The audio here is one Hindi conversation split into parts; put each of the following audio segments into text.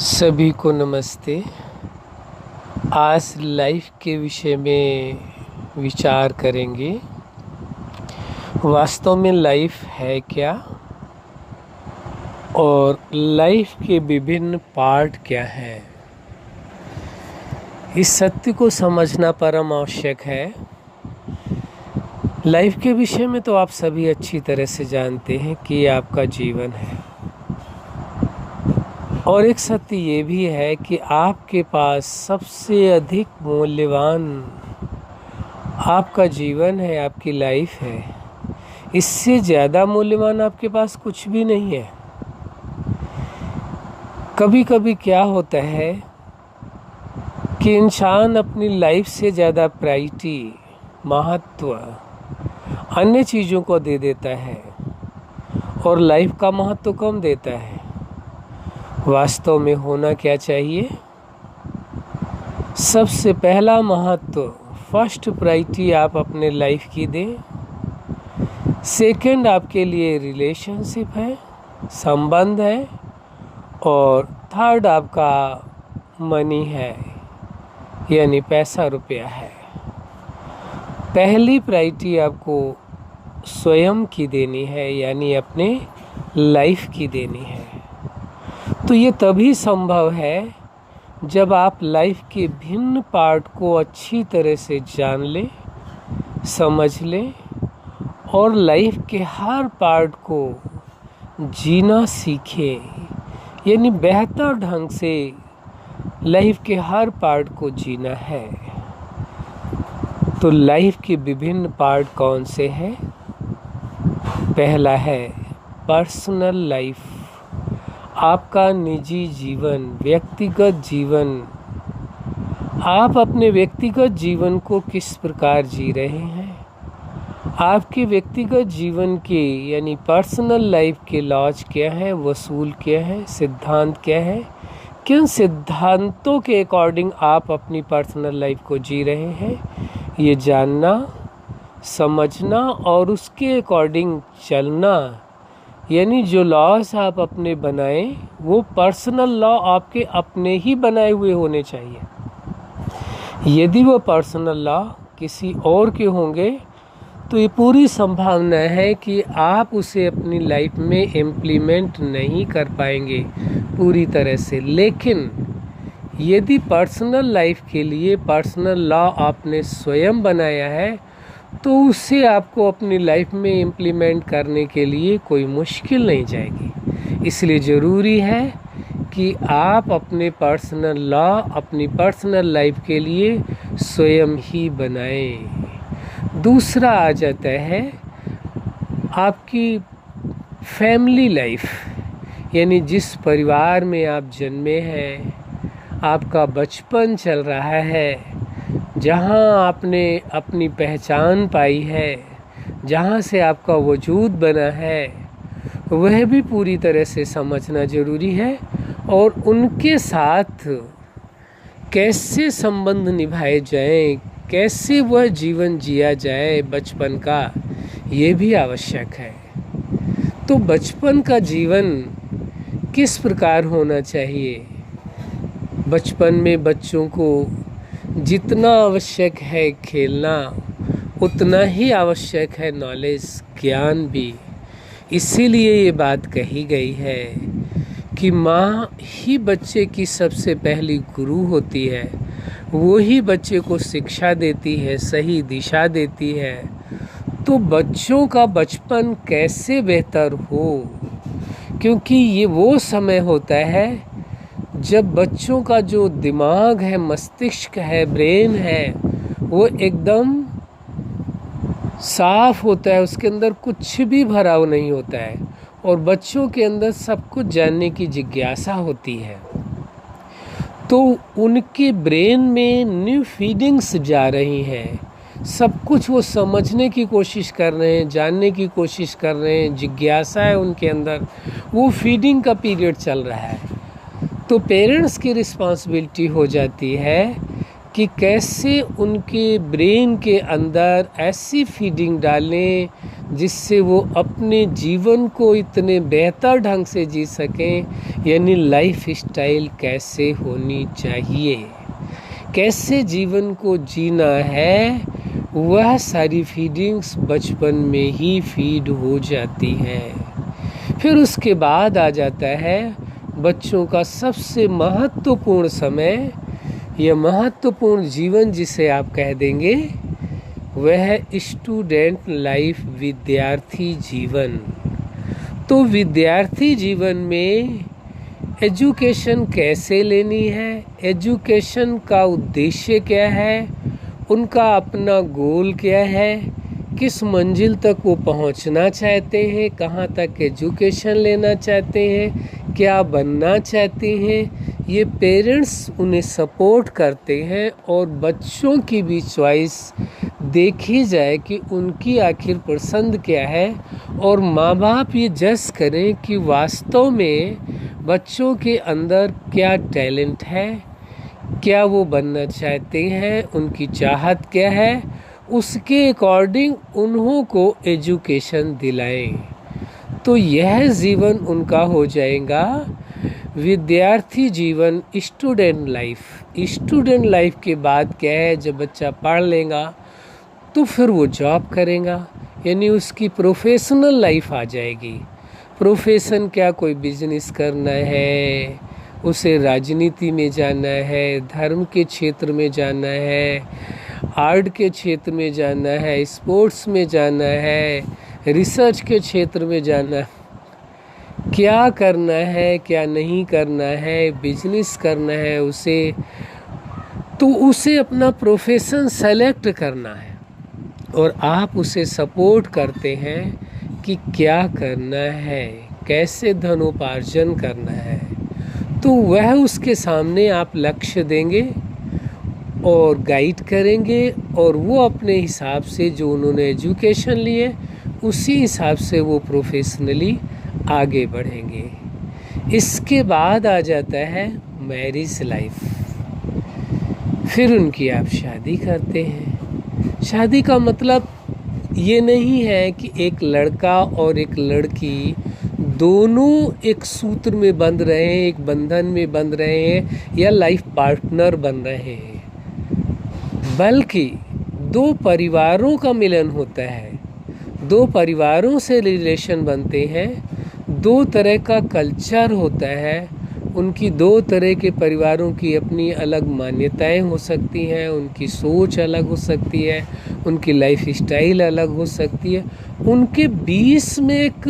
सभी को नमस्ते। आज लाइफ के विषय में विचार करेंगे। वास्तव में लाइफ है क्या और लाइफ के विभिन्न पार्ट क्या हैं। इस सत्य को समझना परम आवश्यक है। लाइफ के विषय में तो आप सभी अच्छी तरह से जानते हैं कि ये आपका जीवन है, और एक सत्य ये भी है कि आपके पास सबसे अधिक मूल्यवान आपका जीवन है, आपकी लाइफ है। इससे ज़्यादा मूल्यवान आपके पास कुछ भी नहीं है। कभी कभी क्या होता है कि इंसान अपनी लाइफ से ज़्यादा प्रायोरिटी, महत्व अन्य चीज़ों को दे देता है और लाइफ का महत्व कम देता है। वास्तव में होना क्या चाहिए? सबसे पहला महत्व, फर्स्ट प्रायोरिटी आप अपने लाइफ की दें। सेकंड आपके लिए रिलेशनशिप है, संबंध है, और थर्ड आपका मनी है, यानी पैसा रुपया है। पहली प्रायोरिटी आपको स्वयं की देनी है, यानी अपने लाइफ की देनी है। तो ये तभी संभव है जब आप लाइफ के भिन्न पार्ट को अच्छी तरह से जान लें, समझ लें और लाइफ के हर पार्ट को जीना सीखें, यानी बेहतर ढंग से लाइफ के हर पार्ट को जीना है। तो लाइफ के विभिन्न पार्ट कौन से हैं? पहला है पर्सनल लाइफ, आपका निजी जीवन, व्यक्तिगत जीवन। आप अपने व्यक्तिगत जीवन को किस प्रकार जी रहे हैं? आपके व्यक्तिगत जीवन के यानी पर्सनल लाइफ के लॉज क्या है, वसूल क्या है, सिद्धांत क्या है? किन सिद्धांतों के अकॉर्डिंग आप अपनी पर्सनल लाइफ को जी रहे हैं, ये जानना, समझना और उसके अकॉर्डिंग चलना, यानी जो लॉज आप अपने बनाएं वो पर्सनल लॉ आपके अपने ही बनाए हुए होने चाहिए। यदि वो पर्सनल लॉ किसी और के होंगे तो ये पूरी संभावना है कि आप उसे अपनी लाइफ में इम्प्लीमेंट नहीं कर पाएंगे पूरी तरह से। लेकिन यदि पर्सनल लाइफ के लिए पर्सनल लॉ आपने स्वयं बनाया है तो उससे आपको अपनी लाइफ में इम्प्लीमेंट करने के लिए कोई मुश्किल नहीं जाएगी। इसलिए ज़रूरी है कि आप अपने पर्सनल लॉ अपनी पर्सनल लाइफ के लिए स्वयं ही बनाएं। दूसरा आ जाता है आपकी फैमिली लाइफ, यानी जिस परिवार में आप जन्मे हैं, आपका बचपन चल रहा है, जहाँ आपने अपनी पहचान पाई है, जहाँ से आपका वजूद बना है, वह भी पूरी तरह से समझना ज़रूरी है। और उनके साथ कैसे संबंध निभाए जाएं, कैसे वह जीवन जिया जाए बचपन का, ये भी आवश्यक है। तो बचपन का जीवन किस प्रकार होना चाहिए? बचपन में बच्चों को जितना आवश्यक है खेलना, उतना ही आवश्यक है नॉलेज, ज्ञान भी। इसीलिए ये बात कही गई है कि माँ ही बच्चे की सबसे पहली गुरु होती है। वो ही बच्चे को शिक्षा देती है, सही दिशा देती है। तो बच्चों का बचपन कैसे बेहतर हो, क्योंकि ये वो समय होता है जब बच्चों का जो दिमाग है, मस्तिष्क है, ब्रेन है, वो एकदम साफ होता है, उसके अंदर कुछ भी भराव नहीं होता है और बच्चों के अंदर सब कुछ जानने की जिज्ञासा होती है। तो उनके ब्रेन में न्यू फीलिंग्स जा रही हैं, सब कुछ वो समझने की कोशिश कर रहे हैं, जानने की कोशिश कर रहे हैं, जिज्ञासा है उनके अंदर, वो फीडिंग का पीरियड चल रहा है। तो पेरेंट्स की रिस्पॉन्सिबिलिटी हो जाती है कि कैसे उनके ब्रेन के अंदर ऐसी फीडिंग डालें जिससे वो अपने जीवन को इतने बेहतर ढंग से जी सकें, यानी लाइफ स्टाइल कैसे होनी चाहिए, कैसे जीवन को जीना है, वह सारी फीडिंग्स बचपन में ही फीड हो जाती हैं। फिर उसके बाद आ जाता है बच्चों का सबसे महत्वपूर्ण समय, यह महत्वपूर्ण जीवन जिसे आप कह देंगे, वह स्टूडेंट लाइफ, विद्यार्थी जीवन। तो विद्यार्थी जीवन में एजुकेशन कैसे लेनी है, एजुकेशन का उद्देश्य क्या है, उनका अपना गोल क्या है, किस मंजिल तक वो पहुंचना चाहते हैं, कहाँ तक एजुकेशन लेना चाहते हैं, क्या बनना चाहते हैं, ये पेरेंट्स उन्हें सपोर्ट करते हैं। और बच्चों की भी चॉइस देखी जाए कि उनकी आखिर पसंद क्या है, और माँ बाप ये जज करें कि वास्तव में बच्चों के अंदर क्या टैलेंट है, क्या वो बनना चाहते हैं, उनकी चाहत क्या है, उसके अकॉर्डिंग उन्हों को एजुकेशन दिलाएं। तो यह जीवन उनका हो जाएगा विद्यार्थी जीवन, स्टूडेंट लाइफ। स्टूडेंट लाइफ के बाद क्या है, जब बच्चा पढ़ लेगा तो फिर वो जॉब करेगा, यानी उसकी प्रोफेशनल लाइफ आ जाएगी। प्रोफेशन क्या, कोई बिजनेस करना है, उसे राजनीति में जाना है, धर्म के क्षेत्र में जाना है, आर्ट के क्षेत्र में जाना है, स्पोर्ट्स में जाना है, रिसर्च के क्षेत्र में जाना है, क्या करना है क्या नहीं करना है, बिजनेस करना है उसे, तो उसे अपना प्रोफेशन सेलेक्ट करना है और आप उसे सपोर्ट करते हैं कि क्या करना है, कैसे धनोपार्जन करना है। तो वह उसके सामने आप लक्ष्य देंगे और गाइड करेंगे, और वो अपने हिसाब से जो उन्होंने एजुकेशन लिए उसी हिसाब से वो प्रोफेशनली आगे बढ़ेंगे। इसके बाद आ जाता है मैरिज लाइफ। फिर उनकी आप शादी करते हैं। शादी का मतलब ये नहीं है कि एक लड़का और एक लड़की दोनों एक सूत्र में बंध रहे हैं, एक बंधन में बंध रहे हैं या लाइफ पार्टनर बन रहे हैं, बल्कि दो परिवारों का मिलन होता है, दो परिवारों से रिलेशन बनते हैं, दो तरह का कल्चर होता है, उनकी दो तरह के परिवारों की अपनी अलग मान्यताएं हो सकती हैं, उनकी सोच अलग हो सकती है, उनकी लाइफ स्टाइल अलग हो सकती है। उनके बीच में एक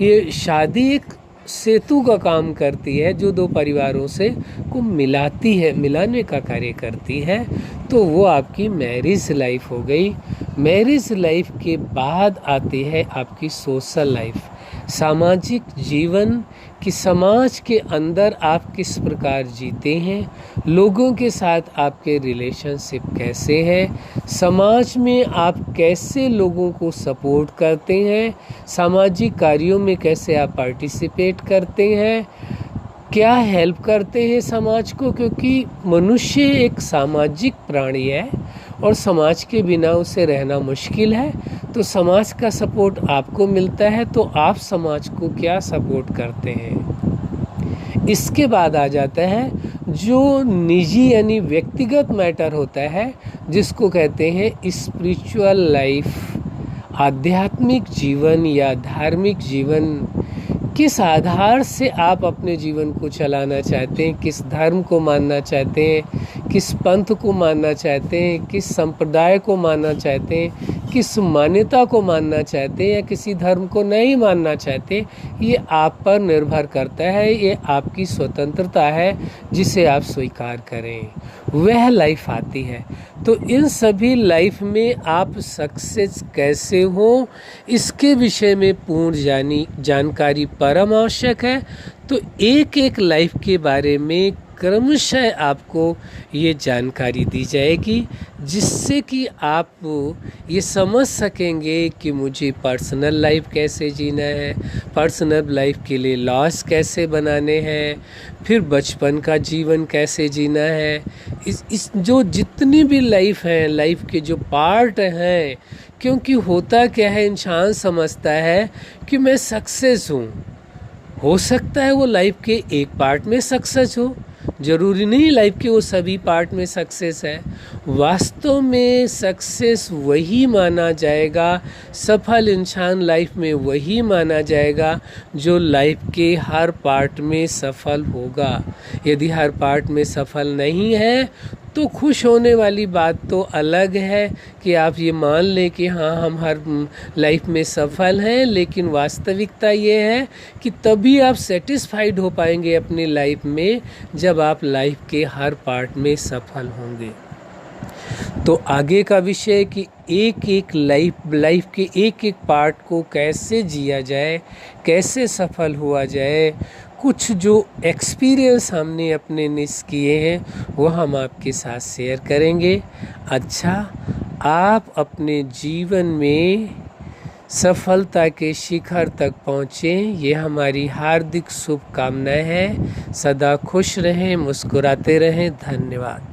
ये शादी एक सेतु का काम करती है, जो दो परिवारों से को मिलाती है, मिलाने का कार्य करती है। तो वो आपकी मैरिज लाइफ हो गई। मैरिज लाइफ के बाद आती है आपकी सोशल लाइफ, सामाजिक जीवन, कि समाज के अंदर आप किस प्रकार जीते हैं, लोगों के साथ आपके रिलेशनशिप कैसे हैं, समाज में आप कैसे लोगों को सपोर्ट करते हैं, सामाजिक कार्यों में कैसे आप पार्टिसिपेट करते हैं, क्या हेल्प करते हैं समाज को, क्योंकि मनुष्य एक सामाजिक प्राणी है और समाज के बिना उसे रहना मुश्किल है। तो समाज का सपोर्ट आपको मिलता है, तो आप समाज को क्या सपोर्ट करते हैं। इसके बाद आ जाता है जो निजी यानी व्यक्तिगत मैटर होता है, जिसको कहते हैं स्पिरिचुअल लाइफ, आध्यात्मिक जीवन या धार्मिक जीवन। किस आधार से आप अपने जीवन को चलाना चाहते हैं, किस धर्म को मानना चाहते हैं, किस पंथ को मानना चाहते हैं, किस संप्रदाय को मानना चाहते हैं, किस मान्यता को मानना चाहते हैं या किसी धर्म को नहीं मानना चाहते, ये आप पर निर्भर करता है, ये आपकी स्वतंत्रता है जिसे आप स्वीकार करें, वह लाइफ आती है। तो इन सभी लाइफ में आप सक्सेस कैसे हो, इसके विषय में पूर्ण जानकारी परम आवश्यक है। तो एक एक लाइफ के बारे में क्रमशः आपको ये जानकारी दी जाएगी, जिससे कि आप ये समझ सकेंगे कि मुझे पर्सनल लाइफ कैसे जीना है, पर्सनल लाइफ के लिए लॉस कैसे बनाने हैं, फिर बचपन का जीवन कैसे जीना है। इस जो जितनी भी लाइफ हैं, लाइफ के जो पार्ट हैं, क्योंकि होता क्या है, इंसान समझता है कि मैं सक्सेस हूँ। हो सकता है वो लाइफ के एक पार्ट में सक्सेस हो, जरूरी नहीं लाइफ के वो सभी पार्ट में सक्सेस है। वास्तव में सक्सेस वही माना जाएगा, सफल इंसान लाइफ में वही माना जाएगा जो लाइफ के हर पार्ट में सफल होगा। यदि हर पार्ट में सफल नहीं है तो खुश होने वाली बात तो अलग है कि आप ये मान लें कि हाँ हम हर लाइफ में सफल हैं, लेकिन वास्तविकता ये है कि तभी आप सेटिस्फाइड हो पाएंगे अपनी लाइफ में जब आप लाइफ के हर पार्ट में सफल होंगे। तो आगे का विषय कि एक एक लाइफ के एक एक पार्ट को कैसे जिया जाए, कैसे सफल हुआ जाए, कुछ जो एक्सपीरियंस हमने अपने निस किए हैं वो हम आपके साथ शेयर करेंगे। अच्छा, आप अपने जीवन में सफलता के शिखर तक पहुँचें, ये हमारी हार्दिक शुभकामनाएं हैं। सदा खुश रहें, मुस्कुराते रहें। धन्यवाद।